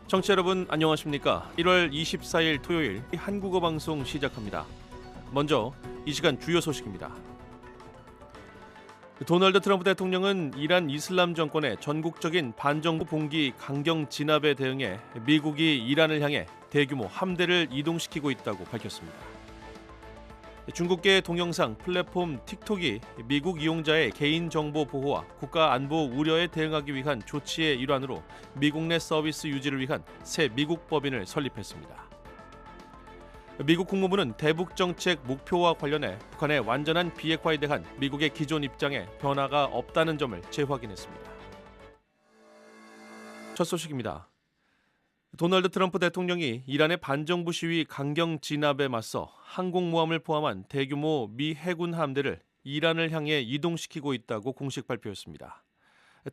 청취자 여러분 안녕하십니까? 1월 24일 토요일 한국어 방송 시작합니다. 먼저 이 시간 주요 소식입니다. 도널드 트럼프 대통령은 이란 이슬람 정권의 전국적인 반정부 봉기 강경 진압에 대응해 미국이 이란을 향해 대규모 함대를 이동시키고 있다고 밝혔습니다. 중국계 동영상 플랫폼 틱톡이 미국 이용자의 개인정보 보호와 국가 안보 우려에 대응하기 위한 조치의 일환으로 미국 내 서비스 유지를 위한 새 미국 법인을 설립했습니다. 미국 국무부는 대북 정책 목표와 관련해 북한의 완전한 비핵화에 대한 미국의 기존 입장에 변화가 없다는 점을 재확인했습니다. 첫 소식입니다. 도널드 트럼프 대통령이 이란의 반정부 시위 강경 진압에 맞서 항공모함을 포함한 대규모 미 해군 함대를 이란을 향해 이동시키고 있다고 공식 발표했습니다.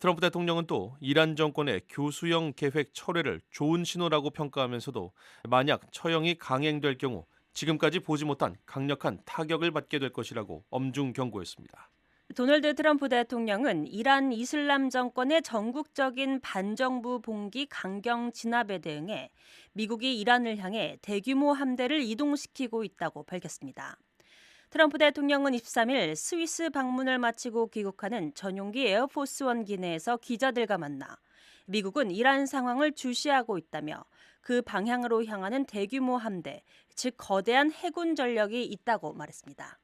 트럼프 대통령은 또 이란 정권의 교수형 계획 철회를 좋은 신호라고 평가하면서도 만약 처형이 강행될 경우 지금까지 보지 못한 강력한 타격을 받게 될 것이라고 엄중 경고했습니다. 도널드 트럼프 대통령은 이란 이슬람 정권의 전국적인 반정부 봉기 강경 진압에 대응해 미국이 이란을 향해 대규모 함대를 이동시키고 있다고 밝혔습니다. 트럼프 대통령은 23일 스위스 방문을 마치고 귀국하는 전용기 에어포스원 기내에서 기자들과 만나 미국은 이란 상황을 주시하고 있다며 그 방향으로 향하는 대규모 함대, 즉 거대한 해군 전력이 있다고 말했습니다.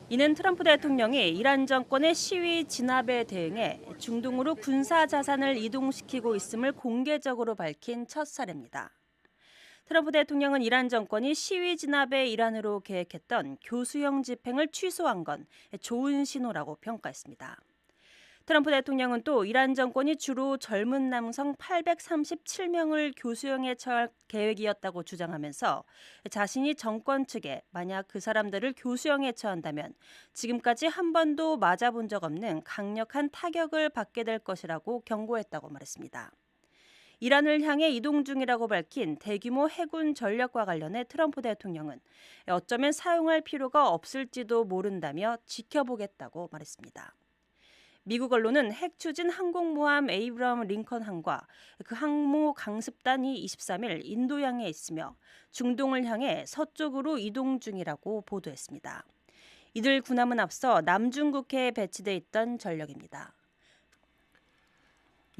이는 트럼프 대통령이 이란 정권의 시위 진압에 대응해 중동으로 군사 자산을 이동시키고 있음을 공개적으로 밝힌 첫 사례입니다. 트럼프 대통령은 이란 정권이 시위 진압의 일환으로 계획했던 교수형 집행을 취소한 건 좋은 신호라고 평가했습니다. 트럼프 대통령은 또 이란 정권이 주로 젊은 남성 837명을 교수형에 처할 계획이었다고 주장하면서 자신이 정권 측에 만약 그 사람들을 교수형에 처한다면 지금까지 한 번도 맞아본 적 없는 강력한 타격을 받게 될 것이라고 경고했다고 말했습니다. 이란을 향해 이동 중이라고 밝힌 대규모 해군 전력과 관련해 트럼프 대통령은 어쩌면 사용할 필요가 없을지도 모른다며 지켜보겠다고 말했습니다. 미국 언론은 핵 추진 항공모함 에이브러함 링컨함과 그 항모 강습단이 23일 인도양에 있으며 중동을 향해 서쪽으로 이동 중이라고 보도했습니다. 이들 군함은 앞서 남중국해에 배치돼 있던 전력입니다.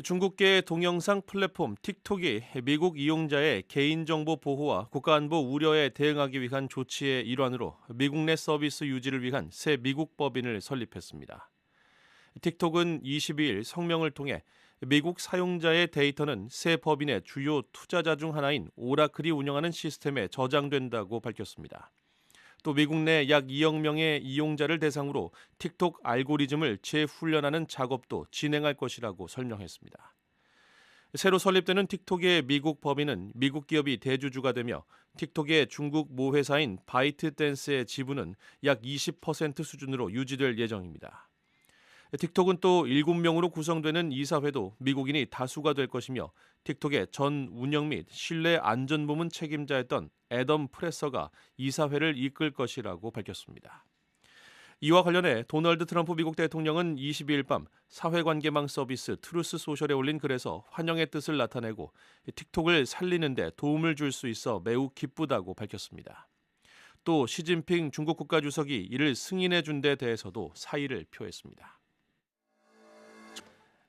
중국계 동영상 플랫폼 틱톡이 미국 이용자의 개인정보 보호와 국가안보 우려에 대응하기 위한 조치의 일환으로 미국 내 서비스 유지를 위한 새 미국 법인을 설립했습니다. 틱톡은 22일 성명을 통해 미국 사용자의 데이터는 새 법인의 주요 투자자 중 하나인 오라클이 운영하는 시스템에 저장된다고 밝혔습니다. 또 미국 내 약 2억 명의 이용자를 대상으로 틱톡 알고리즘을 재훈련하는 작업도 진행할 것이라고 설명했습니다. 새로 설립되는 틱톡의 미국 법인은 미국 기업이 대주주가 되며 틱톡의 중국 모회사인 바이트댄스의 지분은 약 20% 수준으로 유지될 예정입니다. 틱톡은 또 7명으로 구성되는 이사회도 미국인이 다수가 될 것이며 틱톡의 전 운영 및 신뢰 안전 부문 책임자였던 애덤 프레서가 이사회를 이끌 것이라고 밝혔습니다. 이와 관련해 도널드 트럼프 미국 대통령은 22일 밤 사회관계망 서비스 트루스 소셜에 올린 글에서 환영의 뜻을 나타내고 틱톡을 살리는 데 도움을 줄 수 있어 매우 기쁘다고 밝혔습니다. 또 시진핑 중국 국가주석이 이를 승인해 준 데 대해서도 사의를 표했습니다.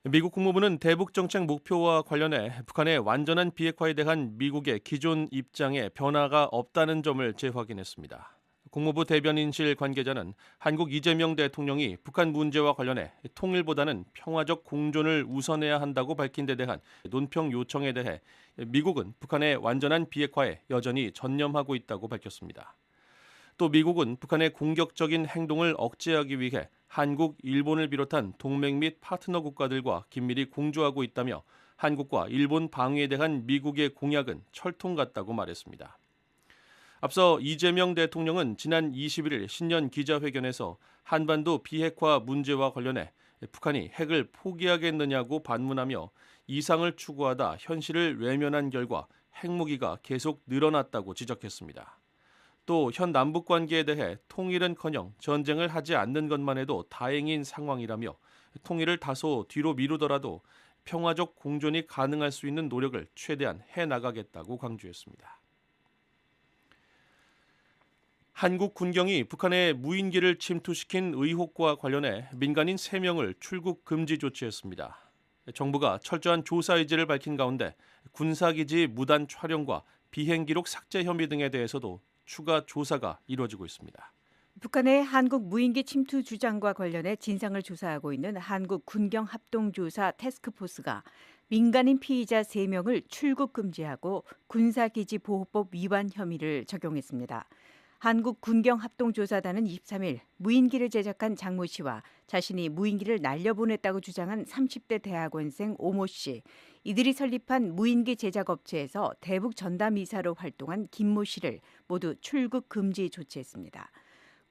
미국 국무부는 대북 정책 목표와 관련해 북한의 완전한 비핵화에 대한 미국의 기존 입장에 변화가 없다는 점을 재확인했습니다. 국무부 대변인실 관계자는 한국 이재명 대통령이 북한 문제와 관련해 통일보다는 평화적 공존을 우선해야 한다고 밝힌 데 대한 논평 요청에 대해 미국은 북한의 완전한 비핵화에 여전히 전념하고 있다고 밝혔습니다. 또 미국은 북한의 공격적인 행동을 억제하기 위해 한국, 일본을 비롯한 동맹 및 파트너 국가들과 긴밀히 공조하고 있다며 한국과 일본 방위에 대한 미국의 공약은 철통 같다고 말했습니다. 앞서 이재명 대통령은 지난 21일 신년 기자회견에서 한반도 비핵화 문제와 관련해 북한이 핵을 포기하겠느냐고 반문하며 이상을 추구하다 현실을 외면한 결과 핵무기가 계속 늘어났다고 지적했습니다. 또 현 남북 관계에 대해 통일은커녕 전쟁을 하지 않는 것만 해도 다행인 상황이라며 통일을 다소 뒤로 미루더라도 평화적 공존이 가능할 수 있는 노력을 최대한 해나가겠다고 강조했습니다. 한국 군경이 북한의 무인기를 침투시킨 의혹과 관련해 민간인 3명을 출국 금지 조치했습니다. 정부가 철저한 조사 의지를 밝힌 가운데 군사기지 무단 촬영과 비행 기록 삭제 혐의 등에 대해서도 추가 조사가 이루어지고 있습니다. 북한의 한국 무인기 침투 주장과 관련해 진상을 조사하고 있는 한국 군경 합동조사 태스크포스가 민간인 피의자 3명을 출국 금지하고 군사기지 보호법 위반 혐의를 적용했습니다. 한국 군경 합동조사단은 23일 무인기를 제작한 장모 씨와 자신이 무인기를 날려보냈다고 주장한 30대 대학원생 오모 씨, 이들이 설립한 무인기 제작 업체에서 대북 전담 이사로 활동한 김모 씨를 모두 출국 금지 조치했습니다.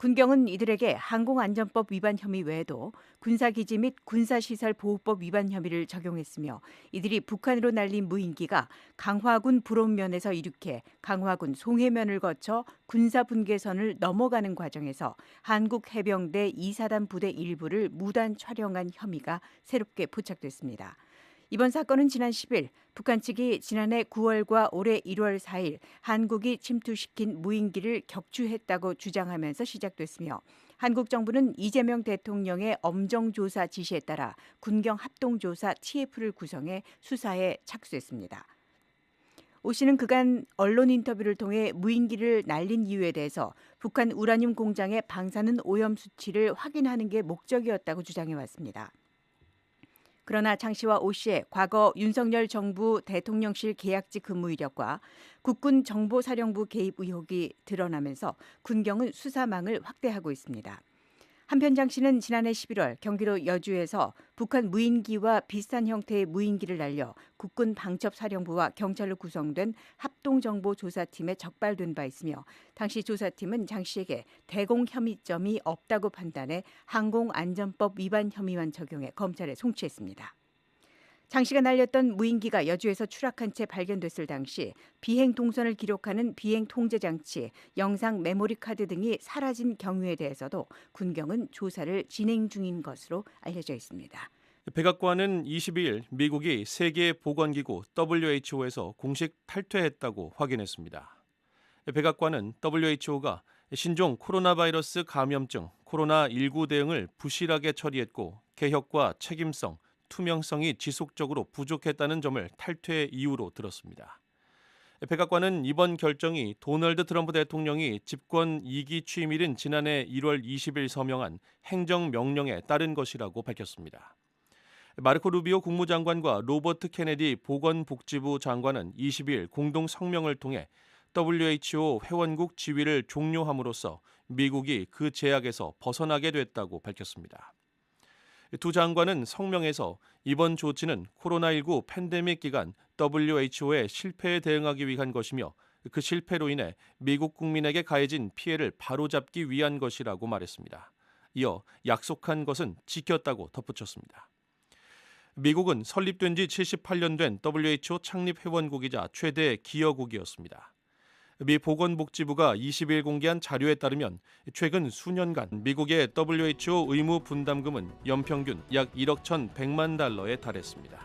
군경은 이들에게 항공안전법 위반 혐의 외에도 군사기지 및 군사시설 보호법 위반 혐의를 적용했으며 이들이 북한으로 날린 무인기가 강화군 불온면에서 이륙해 강화군 송해면을 거쳐 군사분계선을 넘어가는 과정에서 한국해병대 2사단 부대 일부를 무단 촬영한 혐의가 새롭게 포착됐습니다. 이번 사건은 지난 10일 북한 측이 지난해 9월과 올해 1월 4일 한국이 침투시킨 무인기를 격추했다고 주장하면서 시작됐으며 한국 정부는 이재명 대통령의 엄정조사 지시에 따라 군경 합동조사 TF를 구성해 수사에 착수했습니다. 오 씨는 그간 언론 인터뷰를 통해 무인기를 날린 이유에 대해서 북한 우라늄 공장의 방사능 오염 수치를 확인하는 게 목적이었다고 주장해왔습니다. 그러나 장 씨와 오 씨의 과거 윤석열 정부 대통령실 계약직 근무 이력과 국군 정보사령부 개입 의혹이 드러나면서 군경은 수사망을 확대하고 있습니다. 한편 장 씨는 지난해 11월 경기도 여주에서 북한 무인기와 비슷한 형태의 무인기를 날려 국군 방첩사령부와 경찰로 구성된 합동정보조사팀에 적발된 바 있으며 당시 조사팀은 장 씨에게 대공 혐의점이 없다고 판단해 항공안전법 위반 혐의만 적용해 검찰에 송치했습니다. 장 씨가 날렸던 무인기가 여주에서 추락한 채 발견됐을 당시 비행 동선을 기록하는 비행 통제 장치, 영상 메모리 카드 등이 사라진 경위에 대해서도 군경은 조사를 진행 중인 것으로 알려져 있습니다. 백악관은 22일 미국이 세계보건기구 WHO에서 공식 탈퇴했다고 확인했습니다. 백악관은 WHO가 신종 코로나 바이러스 감염증 코로나19 대응을 부실하게 처리했고 개혁과 책임성, 투명성이 지속적으로 부족했다는 점을 탈퇴 이유로 들었습니다. 백악관은 이번 결정이 도널드 트럼프 대통령이 집권 2기 취임일인 지난해 1월 20일 서명한 행정명령에 따른 것이라고 밝혔습니다. 마르코 루비오 국무장관과 로버트 케네디 보건복지부 장관은 22일 공동 성명을 통해 WHO 회원국 지위를 종료함으로써 미국이 그 제약에서 벗어나게 됐다고 밝혔습니다. 두 장관은 성명에서 이번 조치는 코로나19 팬데믹 기간 WHO의 실패에 대응하기 위한 것이며 그 실패로 인해 미국 국민에게 가해진 피해를 바로잡기 위한 것이라고 말했습니다. 이어 약속한 것은 지켰다고 덧붙였습니다. 미국은 설립된 지 78년 된 WHO 창립 회원국이자 최대 기여국이었습니다. 미 보건복지부가 20일 공개한 자료에 따르면 최근 수년간 미국의 WHO 의무 분담금은 연평균 약 1억 1,100만 달러에 달했습니다.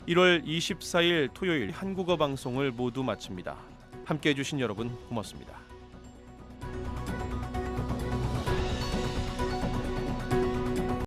1월 24일 토요일 한국어 방송을 모두 마칩니다. 함께해 주신 여러분 고맙습니다.